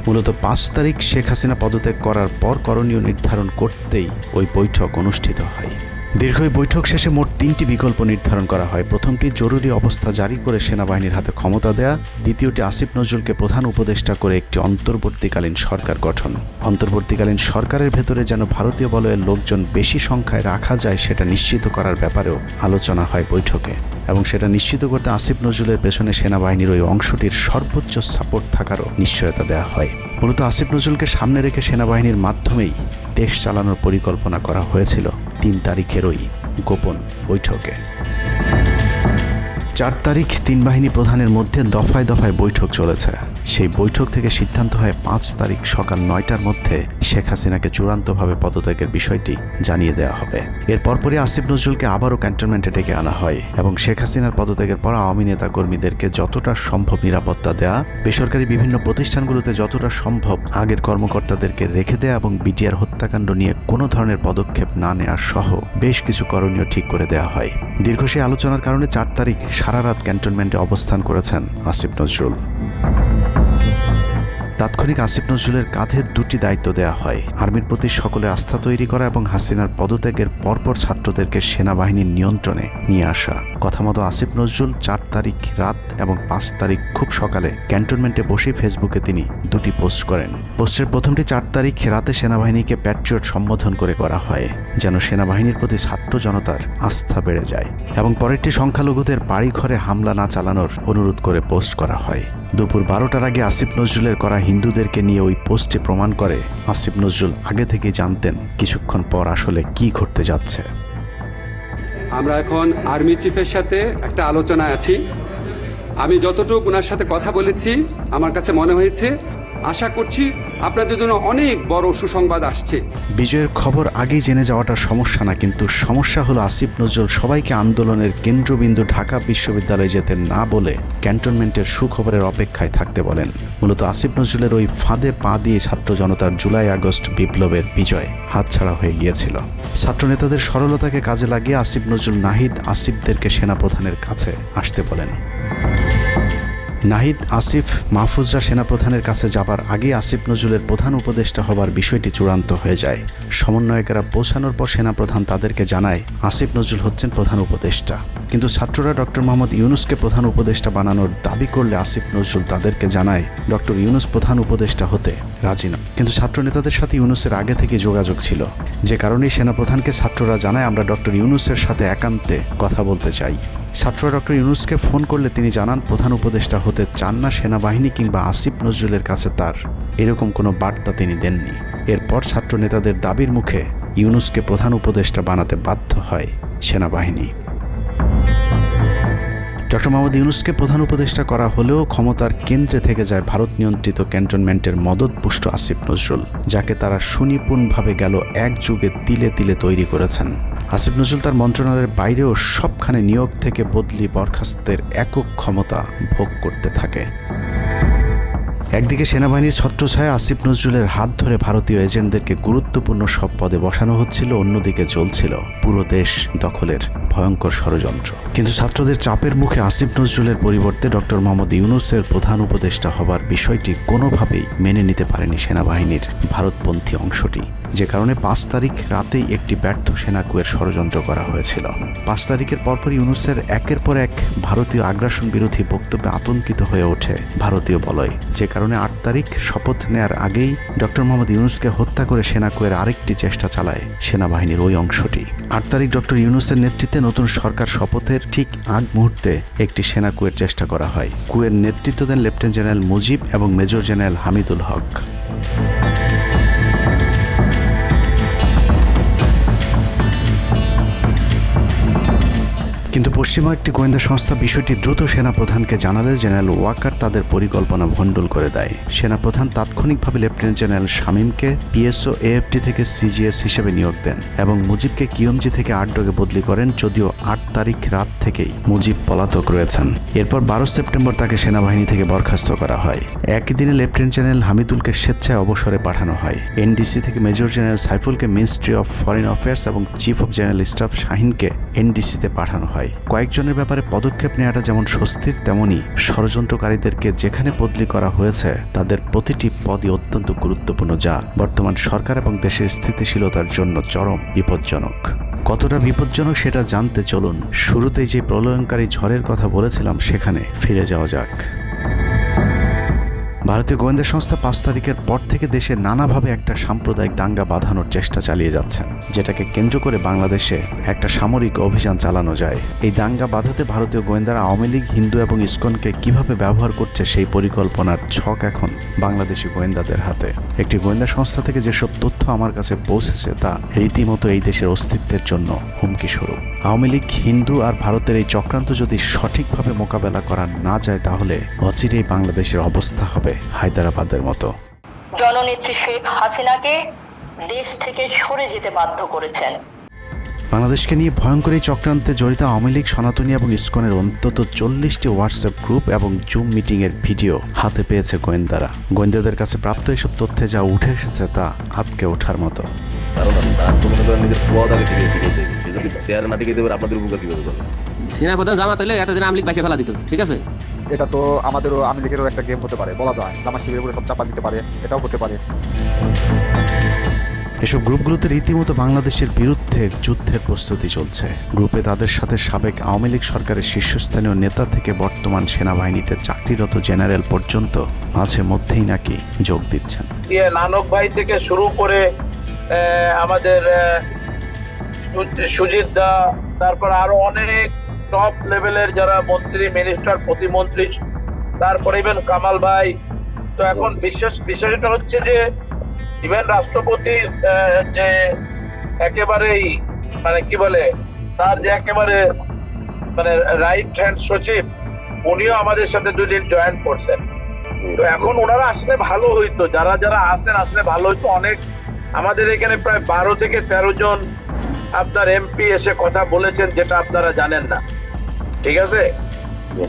মূলত 5 তারিখ শেখ হাসিনা পদত্যাগ করার পর করণীয় নির্ধারণ করতেই ওই বৈঠক অনুষ্ঠিত হয়। দীর্ঘ এই বৈঠক শেষে মোট 3টি বিকল্প নির্ধারণ করা হয়। প্রথমটি জরুরি অবস্থা জারি করে সেনাবাহিনীর হাতে ক্ষমতা দেয়া, দ্বিতীয়টি আসিফ নজরুলকে প্রধান উপদেষ্টা করে একটি অন্তর্বর্তীকালীন সরকার গঠন। অন্তর্বর্তীকালীন সরকারের ভেতরে যেন ভারতীয় বলয়ের লোকজন বেশি সংখ্যায় রাখা যায় সেটা নিশ্চিত করার ব্যাপারেও আলোচনা হয় বৈঠকে, এবং সেটা নিশ্চিত করতে আসিফ নজরুলের পেছনে সেনাবাহিনীর ওই অংশটির সর্বোচ্চ সাপোর্ট থাকারও নিশ্চয়তা দেওয়া হয়। মূলত আসিফ নজরুলকে সামনে রেখে সেনাবাহিনীর মাধ্যমেই দেশ চালানোর পরিকল্পনা করা হয়েছিল 3 তারিখের ওই গোপন বৈঠকে। 4 তারিখ 3 বাহিনী প্রধানের মধ্যে দফায় দফায় বৈঠক চলেছে। সেই বৈঠক থেকে সিদ্ধান্ত হয় 5 তারিখ সকাল 9টার মধ্যে শেখ হাসিনাকে চূড়ান্তভাবে পদত্যাগের বিষয়টি জানিয়ে দেওয়া হবে। এর পরপরই আসিফ নজরুলকে আবারও ক্যান্টনমেন্টে ডেকে আনা হয় এবং শেখ হাসিনার পদত্যাগের পর আওয়ামী নেতা কর্মীদেরকে যতটা সম্ভব নিরাপত্তা দেয়া, বেসরকারি বিভিন্ন প্রতিষ্ঠানগুলোতে যতটা সম্ভব আগের কর্মকর্তাদেরকে রেখে দেয়া এবং বিটিআর হত্যাকাণ্ড নিয়ে কোনো ধরনের পদক্ষেপ না নেওয়ার সহ বেশ কিছু করণীয় ঠিক করে দেওয়া হয়। দীর্ঘ সেই আলোচনার কারণে 4 তারিখ সারা রাত ক্যান্টনমেন্টে অবস্থান করেছেন আসিফ নজরুল। তাৎক্ষণিক আসিফ নজরুলের কাঁধে 2টি দায়িত্ব দেওয়া হয়: আর্মির প্রতি সকলে আস্থা তৈরি করা এবং হাসিনার পদত্যাগের পরপর ছাত্রদেরকে সেনাবাহিনীর নিয়ন্ত্রণে নিয়ে আসা। কথা মতো আসিফ নজরুল 4 তারিখ রাত এবং 5 তারিখ খুব সকালে ক্যান্টনমেন্টে বসে ফেসবুকে তিনি 2টি পোস্ট করেন। পোস্টের প্রথমটি 4 তারিখ রাতে সেনাবাহিনীকে প্যাট্রিয়ট সম্বোধন করে করা হয়। যেন সেনাবাহিনীর প্রতি ছাত্র জনতার আস্থা বেড়ে যায়। এবং পরেরটি সংখ্যালঘুদের বাড়িঘরে হামলা না চালানোর অনুরোধ করে পোস্ট করা হয়। দুপুর 12টার আগে আসিফ নজরুলের করা হিন্দুদেরকে নিয়ে ওই পোস্টে প্রমাণ করে আসিফ নজরুল আগে থেকে জানতেন কিছুক্ষণ পর আসলে কি ঘটতে যাচ্ছে। আমরা এখন আর্মি চিফের সাথে একটা আলোচনায় আছি। আমি যতটুকু ওনার সাথে কথা বলেছি আমার কাছে মনে হয়েছে, আশা করছি আপনাদের জন্য অনেক বড় সুসংবাদ আসছে। বিজয়ের খবর আগেই জেনে যাওয়াটা সমস্যা না, কিন্তু সমস্যা হলো আসিফ নজরুল সবাইকে আন্দোলনের কেন্দ্রবিন্দু ঢাকা বিশ্ববিদ্যালয়ে যেতে না বলে ক্যান্টনমেন্টের সুখবরের অপেক্ষায় থাকতে বলেন। মূলত আসিফ নজরুলের ওই ফাঁদে পা দিয়ে ছাত্র জনতার জুলাই আগস্ট বিপ্লবের বিজয় হাতছাড়া হয়ে গিয়েছিল। ছাত্রনেতাদের সরলতাকে কাজে লাগিয়ে আসিফ নজরুল নাহিদ আসিফদেরকে সেনাপ্রধানের কাছে আসতে বলেন। নাহিদ, আসিফ, মাহফুজরা সেনাপ্রধানের কাছে যাবার আগে আসিফ নজরুলের প্রধান উপদেষ্টা হবার বিষয়টি চূড়ান্ত হয়ে যায়। সমন্বয়কেরা পৌঁছানোর পর সেনাপ্রধান তাদেরকে জানায় আসিফ নজরুল হচ্ছেন প্রধান উপদেষ্টা। কিন্তু ছাত্ররা ডক্টর মোহাম্মদ ইউনুসকে প্রধান উপদেষ্টা বানানোর দাবি করলে আসিফ নজরুল তাদেরকে জানায় ডক্টর ইউনুস প্রধান উপদেষ্টা হতে রাজি নয়। কিন্তু ছাত্র নেতাদের সাথে ইউনুসের আগে থেকে যোগাযোগ ছিল, যে কারণেই সেনাপ্রধানকে ছাত্ররা জানায় আমরা ডক্টর ইউনুসের সাথে একান্তে কথা বলতে চাই। ছাত্ররা ডক্টর ইউনুসকে ফোন করলে তিনি জানান প্রধান উপদেষ্টা হতে চান না সেনাবাহিনী কিংবা আসিফ নজরুলের কাছে তার এরকম কোনো বার্তা তিনি দেননি। এরপর ছাত্র নেতাদের দাবির মুখে ইউনুসকে প্রধান উপদেষ্টা বানাতে বাধ্য হয় সেনাবাহিনী। ডক্টর মোহাম্মদ ইউনুসকে প্রধান উপদেষ্টা করা হলেও ক্ষমতার কেন্দ্রে থেকে যায় ভারত নিয়ন্ত্রিত ক্যান্টনমেন্টের মদতপুষ্ট আসিফ নজরুল, যাকে তারা সুনিপুণভাবে গেল এক যুগে তিলে তিলে তৈরি করেছেন। আসিফ নজরুল তার মন্ত্রণালয়ের বাইরেও সবখানে নিয়োগ থেকে বদলি বরখাস্তের একক ক্ষমতা ভোগ করতে থাকে। একদিকে সেনাবাহিনীর ছত্রছায়া আসিফ নজরুলের হাত ধরে ভারতীয় এজেন্টদেরকে গুরুত্বপূর্ণ সব পদে বসানো হচ্ছিল, অন্যদিকে চলছিল পুরো দেশ দখলের ভয়ঙ্কর ষড়যন্ত্র। কিন্তু ছাত্রদের চাপের মুখে আসিফ নজরুলের পরিবর্তে ডক্টর মোহাম্মদ ইউনুসের প্রধান উপদেষ্টা হবার বিষয়টি কোনোভাবেই মেনে নিতে পারেনি সেনাবাহিনীর ভারতপন্থী অংশটি, যে কারণে 5 তারিখ রাতেই একটি ব্যর্থ সেনাকুয়ের ষড়যন্ত্র করা হয়েছিল। 5 তারিখের পরপরই ইউনুসের একের পর এক ভারতীয় আগ্রাসন বিরোধী বক্তব্যে আতঙ্কিত হয়ে ওঠে ভারতীয় বলয়, যে কারণে 8 তারিখ শপথ নেয়ার আগেই ডক্টর মোহাম্মদ ইউনুসকে হত্যা করে সেনাকুয়ের আরেকটি চেষ্টা চালায় সেনাবাহিনীর ওই অংশটি। 8 তারিখ ডক্টর ইউনুসের নেতৃত্বে নতুন সরকার শপথের ঠিক আগ মুহূর্তে একটি সেনাকুয়ের চেষ্টা করা হয়। কুয়ের নেতৃত্ব দেন লেফটেন্যান্ট জেনারেল মুজিব এবং মেজর জেনারেল হামিদুল হক। কিন্তু পশ্চিমা একটি গোয়েন্দা সংস্থা বিষয়টি দ্রুত সেনাপ্রধানকে জানালে জেনারেল ওয়াকার তাদের পরিকল্পনা ভণ্ডুল করে দেয়। সেনাপ্রধান তাৎক্ষণিকভাবে লেফটেন্যান্ট জেনারেল শামীমকে পিএসও এএফটি থেকে সিজিএস হিসেবে নিয়োগ দেন এবং মুজিবকে কিউএমজি থেকে আটডগে বদলি করেন, যদিও 8 তারিখ রাত থেকেই মুজিব পলাতক রয়েছেন। এরপর 12 সেপ্টেম্বর তাকে সেনাবাহিনী থেকে বরখাস্ত করা হয়। একই দিনে লেফটেন্যান্ট জেনারেল হামিদুলকে স্বেচ্ছায় অবসরে পাঠানো হয়। এনডিসি থেকে মেজর জেনারেল সাইফুলকে মিনিস্ট্রি অফ ফরেন অ্যাফেয়ার্স এবং চিফ অফ জেনারেল স্টাফ শাহিনকে এনডিসিতে পাঠানো হয়। কয়েকজনের ব্যাপারে পদক্ষেপ নেওয়াটা যেমন স্বস্তির, তেমনি ষড়যন্ত্রকারীদেরকে যেখানে বদলি করা হয়েছে তাদের প্রতিটি পদই অত্যন্ত গুরুত্বপূর্ণ, যা বর্তমান সরকার এবং দেশের স্থিতিশীলতার জন্য চরম বিপজ্জনক। কতটা বিপজ্জনক সেটা জানতে চলুন শুরুতেই যে প্রলয়ঙ্কারী ঝড়ের কথা বলেছিলাম সেখানে ফিরে যাওয়া যাক। ভারতীয় গোয়েন্দা সংস্থা 5 তারিখের পর থেকে দেশে নানাভাবে একটা সাম্প্রদায়িক দাঙ্গা বাঁধানোর চেষ্টা চালিয়ে যাচ্ছেন, যেটাকে কেন্দ্র করে বাংলাদেশে একটা সামরিক অভিযান চালানো যায়। এই দাঙ্গা বাঁধাতে ভারতীয় গোয়েন্দারা আওয়ামী লীগ, হিন্দু এবং ইসকনকে কিভাবে ব্যবহার করছে সেই পরিকল্পনার ছক এখন বাংলাদেশি গোয়েন্দাদের হাতে। একটি গোয়েন্দা সংস্থা থেকে যেসব তথ্য আমার কাছে পৌঁছেছে তা রীতিমতো এই দেশের অস্তিত্বের জন্য হুমকি স্বরূপ। আওয়ামী লীগ, হিন্দু আর ভারতের এই চক্রান্ত যদি সঠিকভাবে মোকাবেলা করা না যায় তাহলে অচিরেই বাংলাদেশের অবস্থা হবে হায়দ্রাবাদের মতো। জননেত্রী শেখ হাসিনাকে দেশ থেকে সরে যেতে বাধ্য করেছেন। বাংলাদেশকে নিয়ে ভয়ঙ্কর এই চক্রান্তে জড়িত আওয়ামী লীগ, সনাতনী এবং ইসকনের অন্তত 40টি হোয়াটসঅ্যাপ গ্রুপ এবং জুম মিটিংয়ের ভিডিও হাতে পেয়েছে গোয়েন্দারা। গোয়েন্দাদের কাছে প্রাপ্ত এসব তথ্যে যা উঠে এসেছে তা আটকে ওঠার মতো। সেনাপ্রধান জামাত হলে এতদিন আওয়ামী লীগ বাইকে ফেলা দিত, ঠিক আছে? এটা তো আমাদেরও আওয়ামী লীগেরও একটা গেম হতে পারে, বলা যায় জামাত শিবিরের উপরে সব চাপা দিতে পারে, এটাও হতে পারে। এসব গ্রুপগুলোতে রীতিমতো বাংলাদেশের বিরুদ্ধে যুদ্ধের প্রস্তুতি চলছে। গ্রুপে তাদের সাথে সাবেক আওয়ামী লীগ সরকারের শীর্ষস্থানীয় নেতা থেকে বর্তমান সেনাবাহিনীতে চাকরিরত জেনারেল পর্যন্ত মাঝে মধ্যেই নাকি যোগ দিচ্ছেন। নানক ভাই থেকে শুরু করে আমাদের সুজিত দা, তারপর আরো অনেক টপ লেভেলের যারা মন্ত্রী, মিনিস্টার, প্রতিমন্ত্রী, তারপরে ইভেন কামাল ভাই। তো এখন বিষয়টা হচ্ছে যে ইভেন রাষ্ট্রপতি যে একেবারেই মানে কি বলে, তার যে একেবারে মানে রাইট হ্যান্ড সচিব, উনিও আমাদের সাথে 2 দিন জয়েন করছেন। তো এখন ওনারা আসলে ভালো হইতো, যারা যারা আসেন আসলে ভালো হইতো। অনেক আমাদের এখানে প্রায় 12 থেকে 13 জন আপনার এমপি এসে কথা বলেছেন, যেটা আপনারা জানেন না। ঠিক আছে,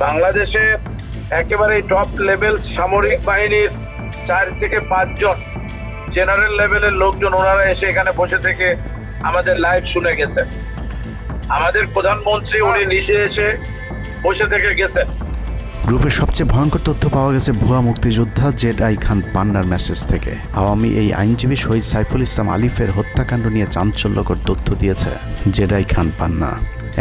বাংলাদেশে একেবারে টপ লেভেল সামরিক বাহিনীর 4 থেকে 5 জন জেনারেল লেভেলের লোকজন ওনারা এসে এখানে বসে থেকে আমাদের লাইভ শুনে গেছেন। আমাদের প্রধানমন্ত্রী উনি নিজে এসে বসে থেকে গেছেন। গ্রুপের সবচেয়ে ভয়ঙ্কর তথ্য পাওয়া গেছে ভুয়া মুক্তিযোদ্ধা জেডাই খান পান্নার মেসেজ থেকে। আওয়ামী এই আইনজীবী শহীদ সাইফুল ইসলাম আলিফের হত্যাকাণ্ড নিয়ে চাঞ্চল্যকর তথ্য দিয়েছে জেডাই খান পান্না।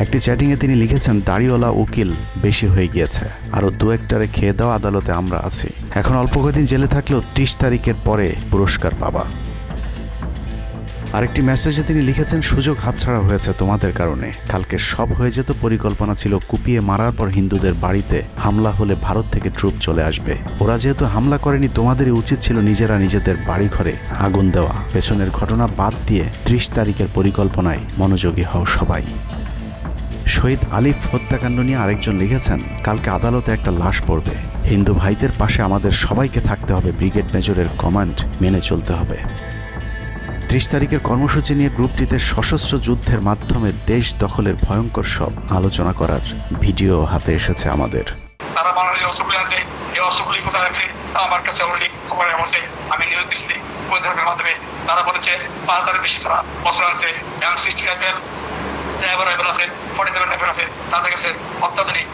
একটি চ্যাটিংয়ে তিনি লিখেছেন, দাড়িওয়ালা উকিল বেশি হয়ে গিয়েছে, আরও 2-1টারে খেয়ে দাও, আদালতে আমরা আছি। এখন অল্প কদিন জেলে থাকলেও 30 তারিখের পরে পুরস্কার পাবা। আরেকটি মেসেজে তিনি লিখেছেন, সুযোগ হাতছাড়া হয়েছে তোমাদের কারণে। কালকে সব হয়ে যেত, পরিকল্পনা ছিল কুপিয়ে মারার পর হিন্দুদের বাড়িতে হামলা হলে ভারত থেকে ট্রুপ চলে আসবে। ওরা যেহেতু হামলা করেনি, তোমাদেরই উচিত ছিল নিজেরা নিজেদের বাড়ি ঘরে আগুন দেওয়া। পেছনের ঘটনা বাদ দিয়ে 30 তারিখের পরিকল্পনায় মনোযোগী হও সবাই। শহীদ আলিফ হত্যাকাণ্ড নিয়ে আরেকজন লিখেছেন, কালকে আদালতে একটা লাশ পড়বে। হিন্দু ভাইদের পাশে আমাদের সবাইকে থাকতে হবে, ব্রিগেড মেজরের কমান্ড মেনে চলতে হবে। 30 তারিখের কর্মসূচি নিয়ে গ্রুপটিতে সশস্ত্র যুদ্ধের মাধ্যমে দেশ দখলের ভয়ঙ্কর সব আলোচনা করার ভিডিও হাতে এসেছে আমাদের। তারা বাংলাদেশের অস্ত্রগুলি আছে, এই অস্ত্রগুলি কোথায় আছে আমার কাছে অলরেডি খবর এসেছে। আমি নিউজ দিচ্ছি প্রতিনিধিদের মাধ্যমে। তারা বলেছে 5000-এর বেশি তারা অস্ত্র আছে, M60 রাইফেল, সাইবার রাইফেল আছে, 47 রাইফেল আছে, তাদের কাছে অত্যাধুনিক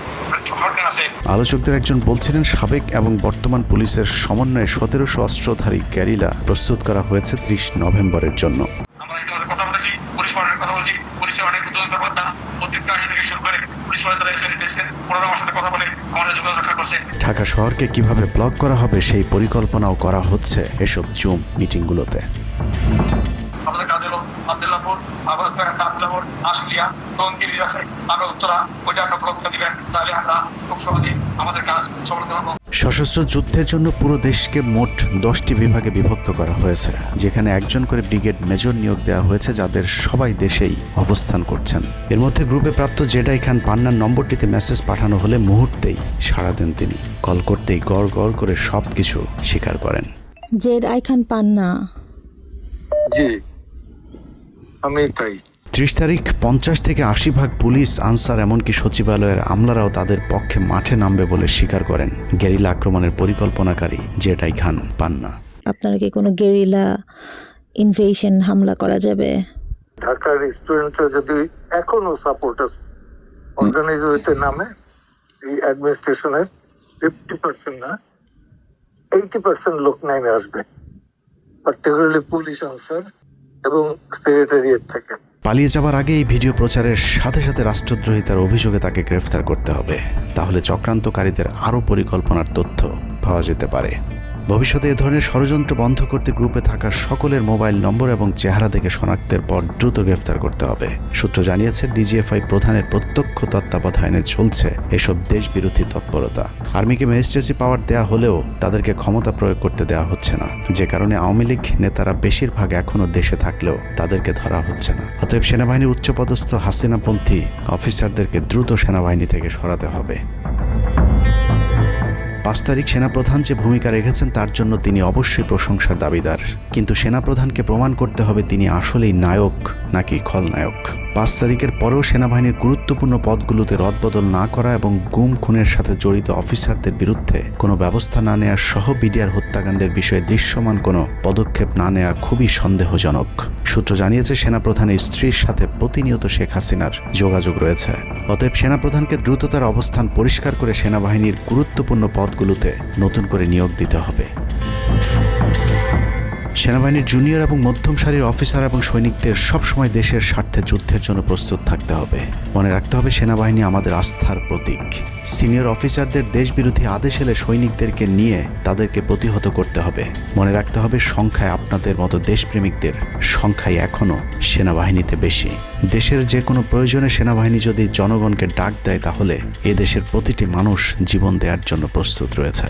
হটগান আছে। আলোচকদের একজন বলছিলেন, সাবেক এবং বর্তমান পুলিশের সমন্বয়ে 1700 অস্ত্রধারী গ্যারিলা প্রস্তুত করা হয়েছে 30 নভেম্বরের জন্য। আমরা ইতিমধ্যে কথা বলেছি, পুলিশ পার্টির কথা বলছি, পুলিশের অনেক উদ্যোগ কর্মকর্তা প্রত্যেকটা থেকে শুরু করে পুলিশ পার্টি তারা এসে এসেছেন, ওনারা আমার সাথে কথা বলে আমাদের যোগাযোগ রক্ষা করছে। ঢাকা শহরকে কিভাবে ব্লক করা হবে সেই পরিকল্পনাও করা হচ্ছে এসব জুম মিটিংগুলোতে। আমাদের কাজ হলো আব্দুল্লাহপুর, আব্দুল্লাহপুর, আশুলিয়া, টঙ্গীর আছে, আমরা উত্তরা, ওইটা একটা ব্লক দিবেন, তাহলে আমরা খুব সহজেই আমাদের কাজ সফলতা পাবো। সশস্ত্র যুদ্ধের জন্য পুরো দেশকে মোট 10টি বিভাগে বিভক্ত করা হয়েছে, যেখানে একজন করে ব্রিগেড মেজর নিয়োগ দেওয়া হয়েছে, যাদের সবাই দেশেই অবস্থান করছেন। এর মধ্যে গ্রুপে প্রাপ্ত জেডাই খান পান্নার নম্বরটিতে মেসেজ পাঠানো হলে মুহূর্তেই সাড়া দেন তিনি। কল করতেই গড় গড় করে সবকিছু স্বীকার করেন। জেডাই খান পান্না, জি আমি তাই। 30 তারিখ 50 থেকে 80% পুলিশ, আনসার, এমনকি সচিবালয়ের আমলারাও তাদের পক্ষে মাঠে নামবে বলে স্বীকার করেন গেরিলা আক্রমণের পরিকল্পনাকারী জেডাই খান পান্না। আপনারা কি কোনো গেরিলা ইনভেশন হামলা করা যাবে? ঢাকার স্টুডেন্টরা যদি এখনো সাপোর্টার্স অর্গানাইজ হইতে নামে, এই অ্যাডমিনিস্ট্রেশনের 50% না 80% লোক নেমে আসবে, পার্টিকুলারলি পুলিশ, আনসার এবং সেক্রেটারিয়েট থেকে। পালিয়ে যাবার আগে এই ভিডিও প্রচারের সাথে সাথে রাষ্ট্রদ্রোহিতার অভিযোগে তাকে গ্রেফতার করতে হবে। তাহলে চক্রান্তকারীদের আরও পরিকল্পনার তথ্য পাওয়া যেতে পারে। ভবিষ্যতে এ ধরনের ষড়যন্ত্র বন্ধ করতে গ্রুপে থাকা সকলের মোবাইল নম্বর এবং চেহারা দেখে শনাক্তের পর দ্রুত গ্রেফতার করতে হবে। সূত্র জানিয়েছে, ডিজিএফআই প্রধানের প্রত্যক্ষ তত্ত্বাবধানে চলছে এসব দেশবিরোধী তৎপরতা। আর্মিকে ম্যাজিস্ট্রেসি পাওয়ার দেয়া হলেও তাদেরকে ক্ষমতা প্রয়োগ করতে দেওয়া হচ্ছে না, যে কারণে আওয়ামী লীগ নেতারা বেশিরভাগ এখনও দেশে থাকলেও তাদেরকে ধরা হচ্ছে না। অতএব সেনাবাহিনীর উচ্চপদস্থ হাসিনাপন্থী অফিসারদেরকে দ্রুত সেনাবাহিনী থেকে সরাতে হবে। 5 তারিখ সেনাপ্রধান যে ভূমিকা রেখেছেন তার জন্য তিনি অবশ্যই প্রশংসার দাবিদার, কিন্তু সেনাপ্রধানকে প্রমাণ করতে হবে তিনি আসলেই নায়ক নাকি খলনায়ক। 5 তারিখের পরেও সেনাবাহিনীর গুরুত্বপূর্ণ পদগুলোতে রদবদল না করা এবং গুম খুনের সাথে জড়িত অফিসারদের বিরুদ্ধে কোনো ব্যবস্থা না নেওয়া সহ বিডিআর হত্যাকাণ্ডের বিষয়ে দৃশ্যমান কোনো পদক্ষেপ না নেওয়া খুবই সন্দেহজনক। সূত্র জানিয়েছে, সেনাপ্রধানের স্ত্রীর সাথে প্রতিনিয়ত শেখ হাসিনার যোগাযোগ রয়েছে। অতএব সেনাপ্রধানকে দ্রুত তার অবস্থান পরিষ্কার করে সেনাবাহিনীর গুরুত্বপূর্ণ পদগুলোতে নতুন করে নিয়োগ দিতে হবে। সেনাবাহিনীর জুনিয়র এবং মধ্যম সারির অফিসার এবং সৈনিকদের সবসময় দেশের স্বার্থে যুদ্ধের জন্য প্রস্তুত থাকতে হবে। মনে রাখতে হবে সেনাবাহিনী আমাদের আস্থার প্রতীক। সিনিয়র অফিসারদের দেশবিরোধী আদেশ এলে সৈনিকদেরকে নিয়ে তাদেরকে প্রতিহত করতে হবে। মনে রাখতে হবে সংখ্যায় আপনাদের মতো দেশপ্রেমিকদের সংখ্যাই এখনও সেনাবাহিনীতে বেশি। দেশের যে কোনো প্রয়োজনে সেনাবাহিনী যদি জনগণকে ডাক দেয় তাহলে এ দেশের প্রতিটি মানুষ জীবন দেওয়ার জন্য প্রস্তুত রয়েছে।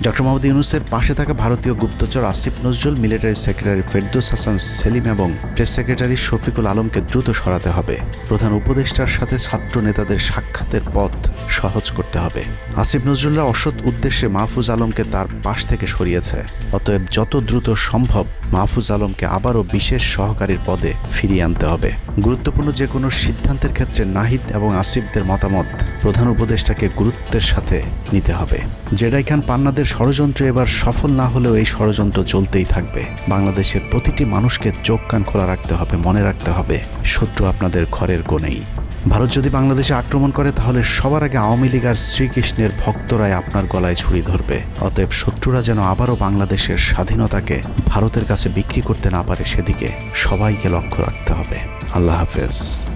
ডক্টর মোহাম্মদ ইউনূসের পাশে থাকা ভারতীয় গুপ্তচর আসিফ নজরুল, মিলিটারি সেক্রেটারি ফেরদৌস হাসান সেলিম এবং প্রেস সেক্রেটারি শফিকুল আলমকে দ্রুত সরাতে হবে। প্রধান উপদেষ্টার সাথে ছাত্র নেতাদের সাক্ষাতের পথ সহজ করতে হবে। আসিফ নজরুলরা অসৎ উদ্দেশ্যে মাহফুজ আলমকে তার পাশ থেকে সরিয়েছে। অতএব যত দ্রুত সম্ভব মাহফুজ আলমকে আবারও বিশেষ সহকারীর পদে ফিরিয়ে আনতে হবে। গুরুত্বপূর্ণ যে কোনো সিদ্ধান্তের ক্ষেত্রে নাহিদ এবং আসিফদের মতামত প্রধান উপদেষ্টাকে গুরুত্বের সাথে নিতে হবে। জেডাই খান পান্নাদের ষড়যন্ত্র এবার সফল না হলেও এই ষড়যন্ত্র চলতেই থাকবে। বাংলাদেশের প্রতিটি মানুষকে চোখ কান খোলা রাখতে হবে, মনে রাখতে হবে শত্রু আপনাদের ঘরের কোণেই। ভারত যদি বাংলাদেশে আক্রমণ করে তাহলে সবার আগে আওয়ামী লীগ আর শ্রীকৃষ্ণের ভক্তরাই আপনার গলায় ছুরি ধরবে। অতএব শত্রুরা যেন আবারও বাংলাদেশের স্বাধীনতাকে ভারতের কাছে বিক্রি করতে না পারে সেদিকে সবাইকে লক্ষ্য রাখতে হবে। আল্লাহ হাফেজ।